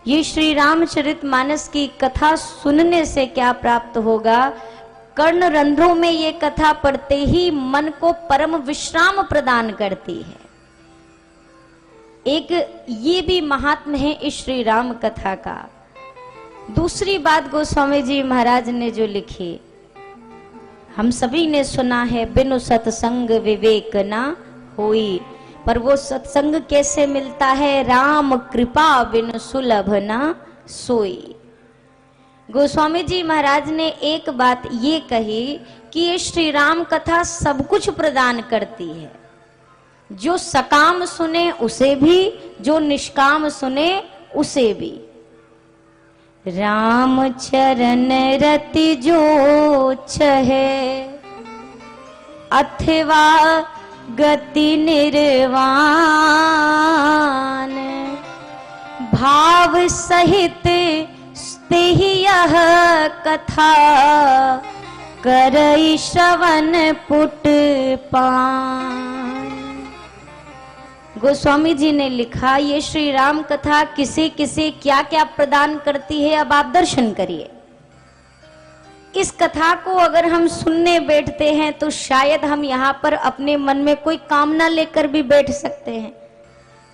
ये श्री रामचरितमानस की कथा सुनने से क्या प्राप्त होगा? कर्ण रंध्रों में ये कथा पढ़ते ही मन को परम विश्राम प्रदान करती है। एक ये भी महात्म्य है इस श्री राम कथा का। दूसरी बात गोस्वामी जी महाराज ने जो लिखी, हम सभी ने सुना है, बिनु सत्संग विवेक ना होई। पर वो सत्संग कैसे मिलता है? राम कृपा बिनु सुलभ ना सोई। गोस्वामी जी महाराज ने एक बात ये कही कि ये श्री राम कथा सब कुछ प्रदान करती है। जो सकाम सुने उसे भी, जो निष्काम सुने उसे भी। राम चरण रति जो चहे अथवा गति निर्वाण, भाव सहित स्तेहि यह कथा करई श्रवण पुट पान। गोस्वामी जी ने लिखा, ये श्री राम कथा किसे किसे क्या क्या प्रदान करती है, अब आप दर्शन करिए। इस कथा को अगर हम सुनने बैठते हैं तो शायद हम यहाँ पर अपने मन में कोई कामना लेकर भी बैठ सकते हैं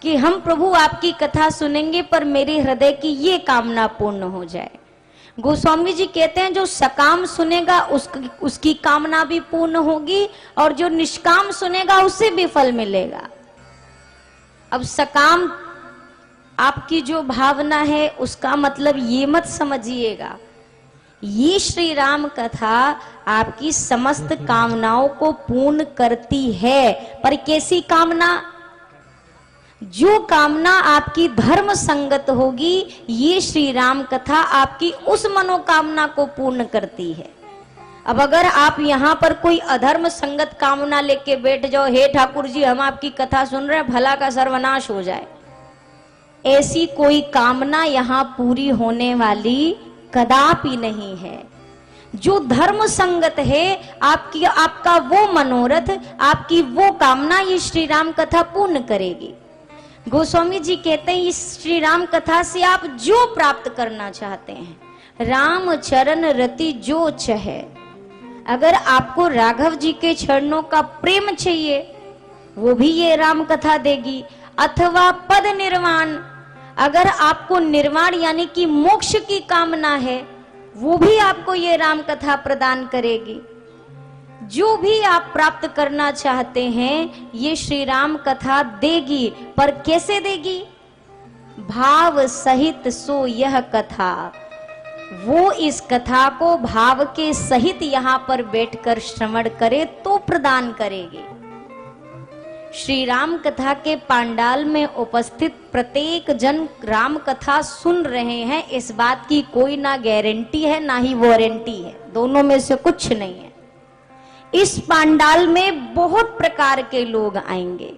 कि हम प्रभु आपकी कथा सुनेंगे पर मेरे हृदय की ये कामना पूर्ण हो जाए। गोस्वामी जी कहते हैं जो सकाम सुनेगा उसकी कामना भी पूर्ण होगी और जो निष्काम सुनेगा उससे भी फल मिलेगा। अब सकाम आपकी जो भावना है उसका मतलब ये मत समझिएगा, ये श्री राम कथा आपकी समस्त कामनाओं को पूर्ण करती है। पर कैसी कामना? जो कामना आपकी धर्म संगत होगी, ये श्री राम कथा आपकी उस मनोकामना को पूर्ण करती है। अब अगर आप यहाँ पर कोई अधर्म संगत कामना लेके बैठ जाओ, हे ठाकुर जी हम आपकी कथा सुन रहे हैं, भला का सर्वनाश हो जाए, ऐसी कोई कामना यहाँ पूरी होने वाली कदापि नहीं है। जो धर्म संगत है आपका वो मनोरथ, आपकी वो कामना ये श्री राम कथा पूर्ण करेगी। गोस्वामी जी कहते हैं इस श्री राम कथा से आप जो प्राप्त करना चाहते हैं, राम चरण रति जो चहे। अगर आपको राघव जी के चरणों का प्रेम चाहिए वो भी ये राम कथा देगी। अथवा पद निर्वाण, अगर आपको निर्वाण यानी कि मोक्ष की कामना है वो भी आपको ये राम कथा प्रदान करेगी। जो भी आप प्राप्त करना चाहते हैं ये श्री राम कथा देगी। पर कैसे देगी? भाव सहित सो यह कथा, वो इस कथा को भाव के सहित यहाँ पर बैठकर श्रवण करे तो प्रदान करेगी। श्री राम कथा के पांडाल में उपस्थित प्रत्येक जन राम कथा सुन रहे हैं, इस बात की कोई ना गारंटी है ना ही वारंटी है, दोनों में से कुछ नहीं है। इस पांडाल में बहुत प्रकार के लोग आएंगे।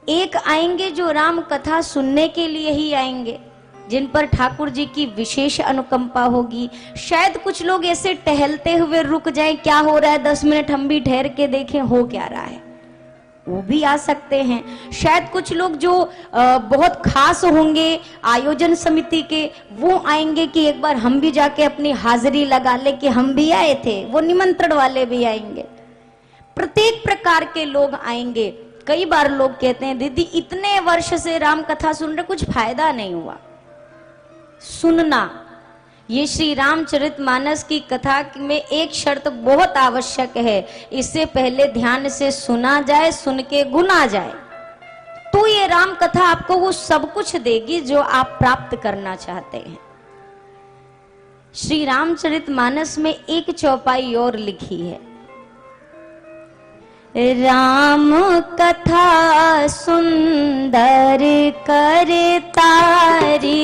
एक आएंगे जो राम कथा सुनने के लिए ही आएंगे, जिन पर ठाकुर जी की विशेष अनुकंपा होगी। शायद कुछ लोग ऐसे टहलते हुए रुक जाएं, क्या हो रहा है 10 मिनट हम भी ठहर के देखें हो क्या रहा है, वो भी आ सकते हैं। शायद कुछ लोग जो बहुत खास होंगे आयोजन समिति के, वो आएंगे कि एक बार हम भी जाके अपनी हाजिरी लगा ले कि हम भी आए थे, वो निमंत्रण वाले भी आएंगे। प्रत्येक प्रकार के लोग आएंगे। कई बार लोग कहते हैं दीदी इतने वर्ष से राम कथा सुन रहे कुछ फायदा नहीं हुआ। सुनना, ये श्री रामचरितमानस की कथा में एक शर्त बहुत आवश्यक है, इससे पहले ध्यान से सुना जाए, सुन के गुना जाए, तो ये राम कथा आपको वो सब कुछ देगी जो आप प्राप्त करना चाहते हैं। श्री रामचरितमानस में एक चौपाई और लिखी है, राम कथा सुंदर करतारी,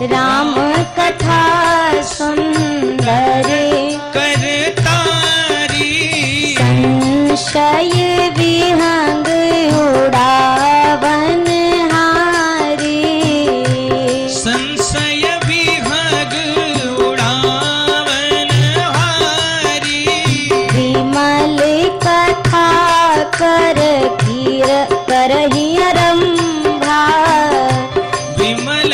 राम कथा सुंदर करतारी, संशय विहंग उड़ावन हारी, संशय विहंग उड़ावन हारी, विमल कथा करही आरंभा, विमल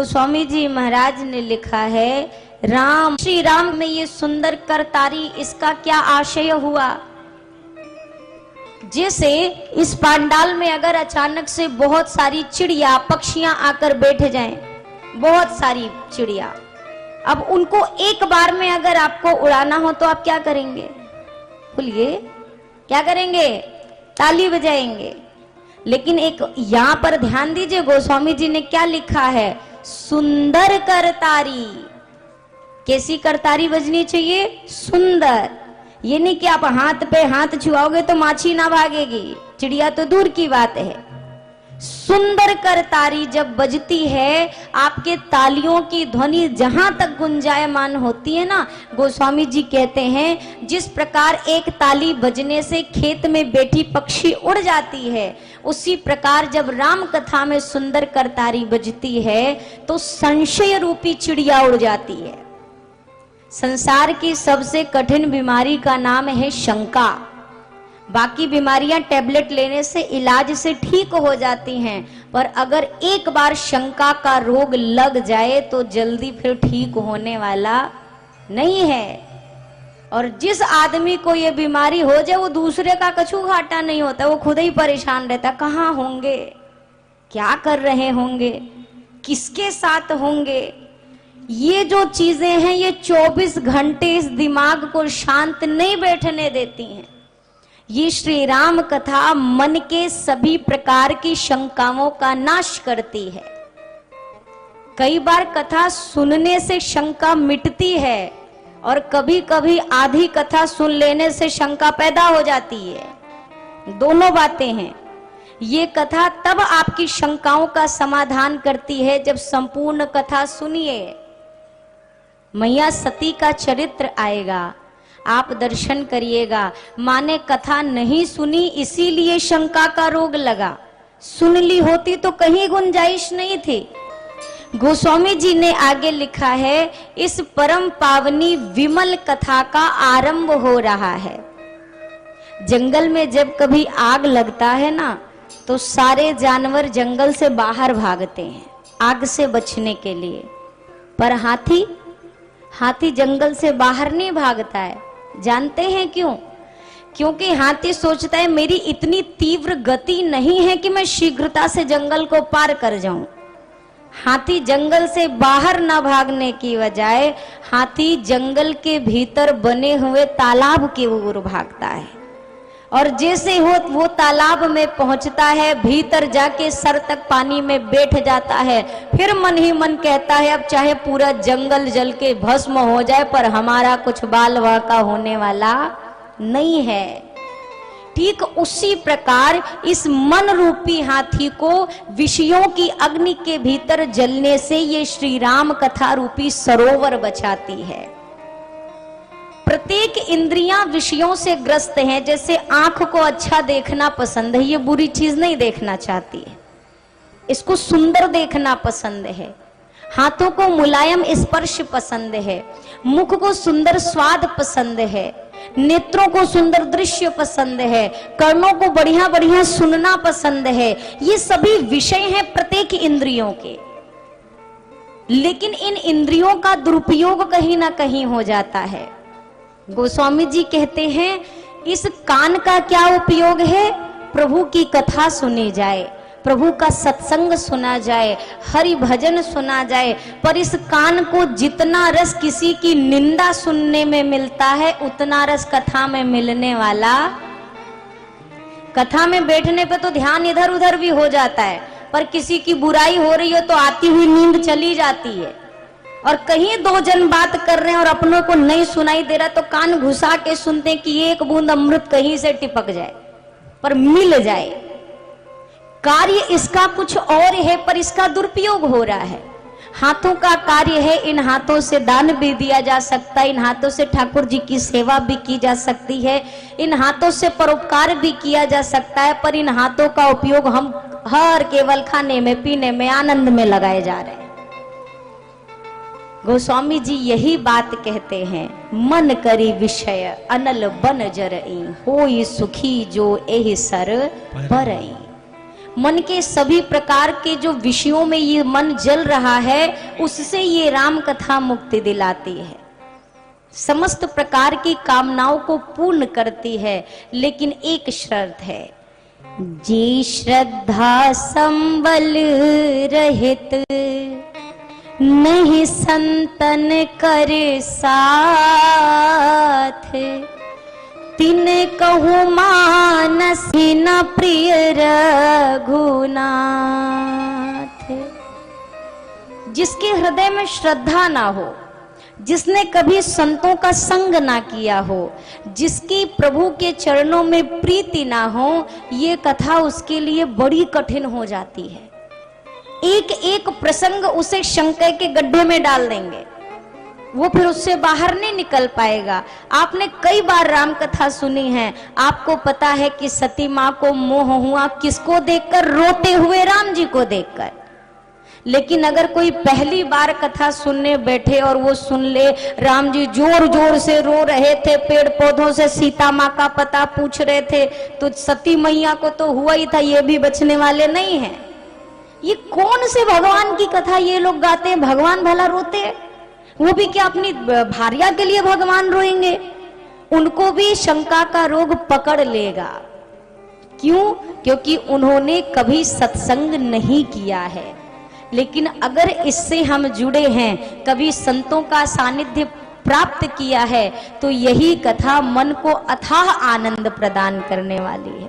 गोस्वामी जी महाराज ने लिखा है, राम, श्री राम में ये सुंदर करतारी, इसका क्या आशय हुआ? जैसे इस पांडाल में अगर अचानक से बहुत सारी चिड़िया पक्षियां आकर बैठ जाएं, बहुत सारी चिड़िया, अब उनको एक बार में अगर आपको उड़ाना हो तो आप क्या करेंगे? बोलिए, क्या करेंगे? ताली बजाएंगे। लेकिन एक यहां पर ध्यान दीजिए, गोस्वामी जी ने क्या लिखा है? सुंदर करतारी। कैसी करतारी बजनी चाहिए? सुंदर। ये नहीं कि आप हाथ पे हाथ छुआओगे तो माछी ना भागेगी, चिड़िया तो दूर की बात है। सुंदर करतारी जब बजती है, आपके तालियों की ध्वनि जहां तक गुंजायमान होती है ना, गोस्वामी जी कहते हैं जिस प्रकार एक ताली बजने से खेत में बैठी पक्षी उड़ जाती है, उसी प्रकार जब राम कथा में सुंदर करतारी बजती है तो संशय रूपी चिड़िया उड़ जाती है। संसार की सबसे कठिन बीमारी का नाम है शंका। बाकी बीमारियां टैबलेट लेने से, इलाज से ठीक हो जाती हैं, पर अगर एक बार शंका का रोग लग जाए तो जल्दी फिर ठीक होने वाला नहीं है। और जिस आदमी को ये बीमारी हो जाए, वो दूसरे का कछु घाटा नहीं होता, वो खुद ही परेशान रहता, कहाँ होंगे, क्या कर रहे होंगे, किसके साथ होंगे। ये जो चीजें हैं, ये 24 घंटे इस दिमाग को शांत नहीं बैठने देती हैं। ये श्री राम कथा मन के सभी प्रकार की शंकाओं का नाश करती है। कई बार कथा सुनने से शंका मिटती है और कभी कभी आधी कथा सुन लेने से शंका पैदा हो जाती है। दोनों बातें हैं। ये कथा तब आपकी शंकाओं का समाधान करती है जब संपूर्ण कथा सुनिए। मैया सती का चरित्र आएगा, आप दर्शन करिएगा। माँ ने कथा नहीं सुनी, इसीलिए शंका का रोग लगा। सुन ली होती तो कहीं गुंजाइश नहीं थी। गोस्वामी जी ने आगे लिखा है, इस परम पावनी विमल कथा का आरंभ हो रहा है। जंगल में जब कभी आग लगता है ना, तो सारे जानवर जंगल से बाहर भागते हैं आग से बचने के लिए, पर हाथी जंगल से बाहर नहीं भागता है। जानते हैं क्यों? क्योंकि हाथी सोचता है मेरी इतनी तीव्र गति नहीं है कि मैं शीघ्रता से जंगल को पार कर जाऊं। हाथी जंगल से बाहर ना भागने की बजाय हाथी जंगल के भीतर बने हुए तालाब की ओर भागता है, और जैसे वो तालाब में पहुंचता है, भीतर जाके सर तक पानी में बैठ जाता है, फिर मन ही मन कहता है अब चाहे पूरा जंगल जल के भस्म हो जाए पर हमारा कुछ बाल वाका होने वाला नहीं है। ठीक उसी प्रकार इस मन रूपी हाथी को विषयों की अग्नि के भीतर जलने से ये श्री राम कथा रूपी सरोवर बचाती है। प्रत्येक इंद्रियां विषयों से ग्रस्त हैं। जैसे आंख को अच्छा देखना पसंद है, ये बुरी चीज नहीं देखना चाहती है, इसको सुंदर देखना पसंद है। हाथों को मुलायम स्पर्श पसंद है, मुख को सुंदर स्वाद पसंद है, नेत्रों को सुंदर दृश्य पसंद है, कर्णों को बढ़िया बढ़िया सुनना पसंद है। ये सभी विषय हैं प्रत्येक इंद्रियों के। लेकिन इन इंद्रियों का दुरुपयोग कहीं ना कहीं हो जाता है। गोस्वामी जी कहते हैं इस कान का क्या उपयोग है? प्रभु की कथा सुनी जाए, प्रभु का सत्संग सुना जाए, हरि भजन सुना जाए, पर इस कान को जितना रस किसी की निंदा सुनने में मिलता है उतना रस कथा में मिलने वाला। कथा में बैठने पे तो ध्यान इधर उधर भी हो जाता है, पर किसी की बुराई हो रही हो तो आती हुई नींद चली जाती है। और कहीं दो जन बात कर रहे हैं और अपनों को नहीं सुनाई दे रहा तो कान घुसा के सुनते कि एक बूंद अमृत कहीं से टिपक जाए, पर मिल जाए। कार्य इसका कुछ और है, पर इसका दुरुपयोग हो रहा है। हाथों का कार्य है, इन हाथों से दान भी दिया जा सकता है, इन हाथों से ठाकुर जी की सेवा भी की जा सकती है, इन हाथों से परोपकार भी किया जा सकता है, पर इन हाथों का उपयोग हम हर केवल खाने में, पीने में, आनंद में लगाए जा रहे हैं। गोस्वामी जी यही बात कहते हैं, मन करी विषय अनल बन जरई, होई सुखी जो एहि सर परई। मन के सभी प्रकार के जो विषयों में ये मन जल रहा है, उससे ये राम कथा मुक्ति दिलाती है, समस्त प्रकार की कामनाओं को पूर्ण करती है। लेकिन एक शर्त है, जी श्रद्धा संबल रहित नहीं संतन कर साथ, तिन कहूँ मानस न प्रिय रघुनाथ। जिसके हृदय में श्रद्धा ना हो, जिसने कभी संतों का संग ना किया हो, जिसकी प्रभु के चरणों में प्रीति ना हो, ये कथा उसके लिए बड़ी कठिन हो जाती है। एक एक प्रसंग उसे शंका के गड्ढे में डाल देंगे, वो फिर उससे बाहर नहीं निकल पाएगा। आपने कई बार राम कथा सुनी है, आपको पता है कि सती माँ को मोह हुआ किसको देखकर? रोते हुए राम जी को देखकर। लेकिन अगर कोई पहली बार कथा सुनने बैठे और वो सुन ले राम जी जोर जोर से रो रहे थे, पेड़ पौधों से सीता माँ का पता पूछ रहे थे, तो सती मैया को तो हुआ ही था, ये भी बचने वाले नहीं है। ये कौन से भगवान की कथा ये लोग गाते हैं? भगवान भला रोते? वो भी क्या अपनी भार्या के लिए भगवान रोएंगे? उनको भी शंका का रोग पकड़ लेगा। क्यों? क्योंकि उन्होंने कभी सत्संग नहीं किया है। लेकिन अगर इससे हम जुड़े हैं, कभी संतों का सानिध्य प्राप्त किया है, तो यही कथा मन को अथाह आनंद प्रदान करने वाली है।